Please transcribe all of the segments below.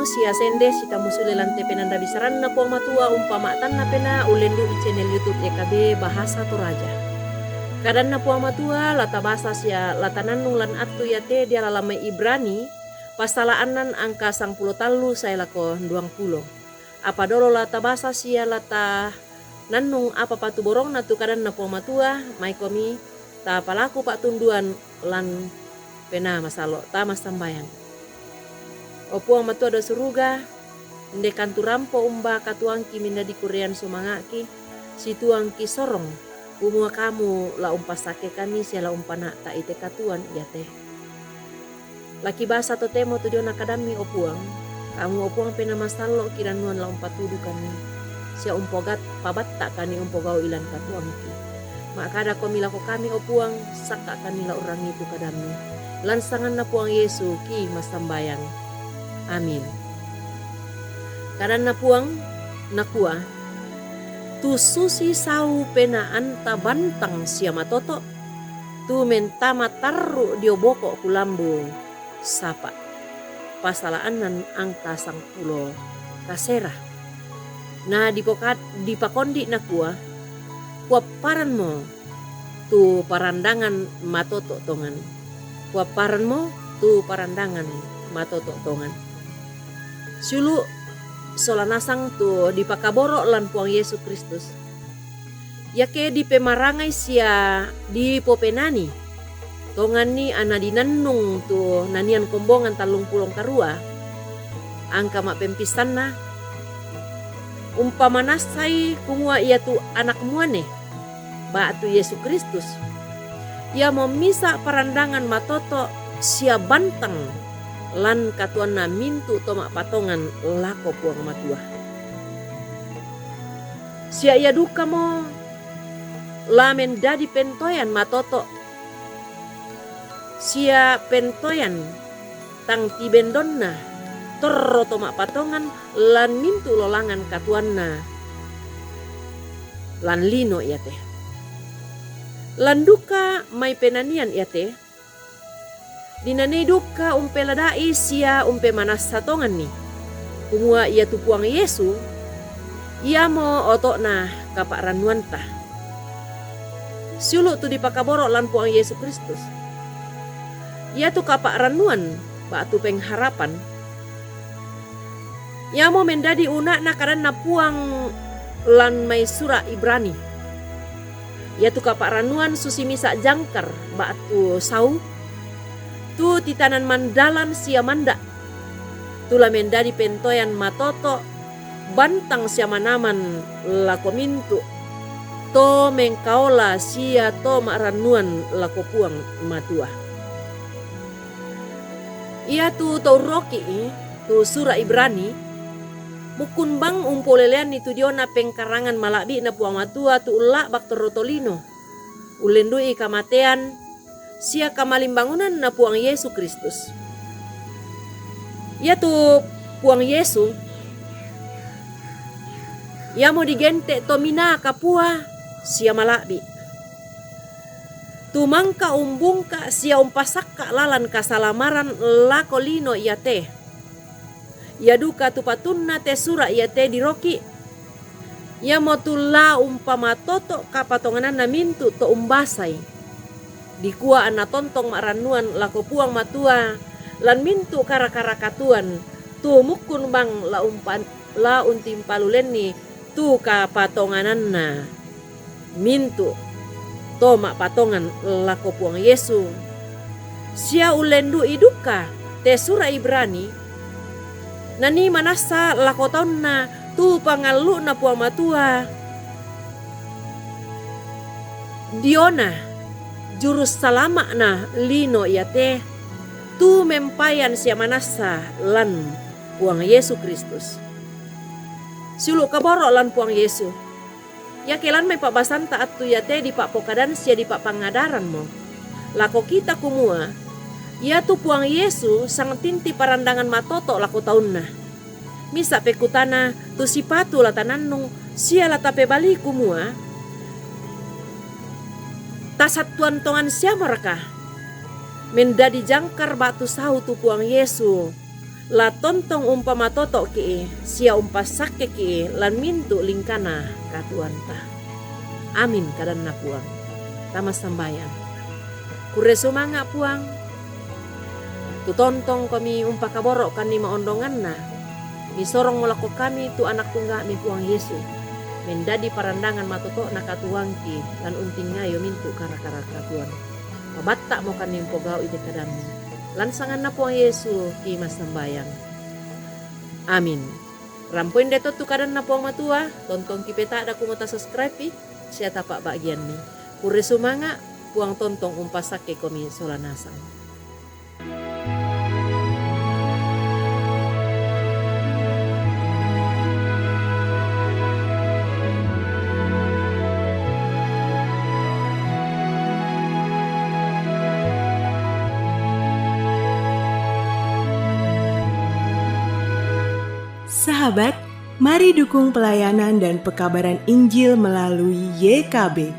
si asende si tamu sulelan penanda bisaran na puang matua umpama tan na pena ulendu di channel YouTube EKB Bahasa Toraja. Kadan na puang matua lata bahasa sia latanan nulan atu yate dia lalame Ibrani pastalaanan angka 10 talu saya lako 20. Apa dolo lata bahasa sia lata nannung apa patu borong na tu kadan na puang matua mai komi ta palaku pak tunduan lan pena masalo ta mas tambayan. Opuang matua do suruga, ndekan turampo umba katuangki minda di Korean sumangaki, si tuangki sorong, umua kamu la umpasake kami sia la umpana ta ite katuan iya teh. Laki basa to temo tu diona kadami opuang, kamu opuang pena masalo kiranuan la umpatudu kami, sia umpogat pabat tak kani umpogau ilan katuangki. Maka ada komi lako kami opuang, saka kami la orang itu kadami, lansangan na puang Yesu ki mas tambayang. Amin. Kadan na puang nakua tu susi sau pena anta bantang sia matoto tu mentama tarru dio boko kulambu sapa pasalaanan angka 10 kasera. Nah dipakondi nakua kuaparan mo tu parandangan matoto tongan. Kuaparan mo tu parandangan matoto tongan. Sulu solanasang tu di pakaboro lan puang Yesus Kristus. Yake di pemarangai sia di popenani. Tongan ni ana dinannung tu nanian kombongan talung pulong karua. Angka mak pempisan na. Umpamanasai kumua ia tu anak muane. Ba tu Yesus Kristus. Ia memisa parandangan matoto sia bantang. Lan katuan na mintu tomak patongan lako puang matua. Sia ia duka mo lamen dadi pentoyan matoto. Sia pentoyan tang tibendonna torro tomak patongan lan mintu lolangan katuan na lan lino ia teh. Lan duka mai penanian ia teh. Dinane duka umpe ladai sia umpe manas satongan ni. Kumua ia tu puang Yesu. Ia mo otok na kapak ranuan ta. Siulu tu dipakaboro lan puang Yesus Kristus. Ia tu kapak ranuan ba tu pengharapan. Ia mo mendadi una na kadan na puang lan mai sura Ibrani. Ia tu kapak ranuan susi misa jangkar ba tu sau. Tu titanan mandalan sia manda. Tula mendadi pentoyan matoto. Bantang sia manaman lako mintu. To mengkaola sia to maranuan lako puang matua. Ia tu tauroki tu sura Ibrani. Mukun bang umpolelean itu diona pengkarangan malabi na puang matua tu ula baktor rotolino. Ulendui kamatean. Sia kamalimbangunan na puang Yesus Kristus. Ia tu puang Yesu. Ia mau digente tomina kapua sia malabi. Tu mangka umbungka sia umpasakka lalan kasalamaran lako lino ia teh. Ia duka tu patunna te sura ia teh diroki. Ia mau tula umpama toto kapatonganan na mintu to umbasai. Dikua ana tontong maranuan lako puang matua lan mintu kara-kara katuan tu mukun bang la untim paluleni tu ka patonganan na mintu to mak patongan lako puang Yesu sia ulendu iduka te sura Ibrani nani manasa lako taun na tu pangalu na puang matua diona jurus salama na lino ia teh tu mempayan sia manasa lan puang Yesus Kristus. Siulu kaboro lan puang Yesu. Ya kelan mai pak basan taat tu ya teh di pak pokadan sia di pak pangadaran mo. Lako kita kumua. Ya tu puang Yesu sang tinti parandangan matoto lako taunna. Misa pekutana tu sipatu latananung sia latape bali kumua. Tasatuan tongan siapa mereka? Mendadi jangkar batu sahu tu puang Yesu. La tontong umpama toto ki sia umpa sakke ki lan mintu lingkana katuanta. Amin kadanna puang. Tama sambayan. Kure sumanga puang. Tu tontong kami umpa kaborok kan ni maondonganna. Mi sorong molako kami tu anak tungga mi puang Yesus. Mendadi parandangan matoto na katuangki lan unting ngayo mintu kara-kara katuan. Mabatta mo kan nimpo gao ide kadami. Lansangan na puang Yesus ki mas sambayang. Amin. Rampoin deto tu kadan na puang matua. Tontong kipeta ada kumota subscribe siya tapak bagian ni. Kure sumanga puang tontong umpasake komi solanasang. Sahabat, mari dukung pelayanan dan pekabaran Injil melalui YKB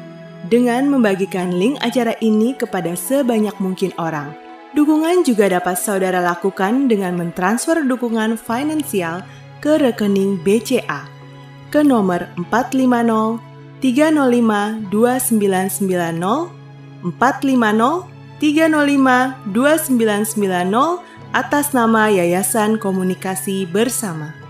dengan membagikan link acara ini kepada sebanyak mungkin orang. Dukungan juga dapat saudara lakukan dengan mentransfer dukungan finansial ke rekening BCA ke nomor 450 305 2990 450 305 2990 atas nama Yayasan Komunikasi Bersama.